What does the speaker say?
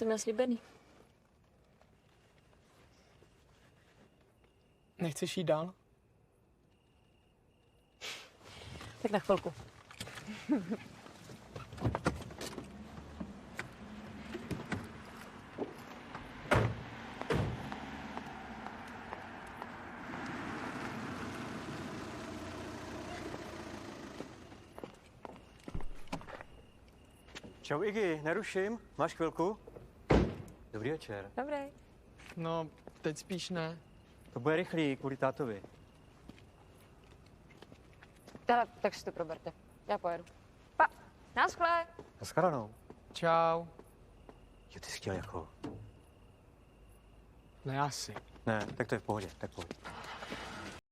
To měl slíbený. Nechceš jít dál? Tak na chvilku. Čau Iggy, neruším? Máš chvilku? Dobrý večer. Dobrý. No, teď spíš ne. To bude rychlý, kvůli tátovi. Tak si to proberte. Já pojedu. Pa, naschle. Naschledanou. Čau. Jo, ty jsi chtěl jako... Ne, asi. Ne, tak to je v pohodě, tak pojď.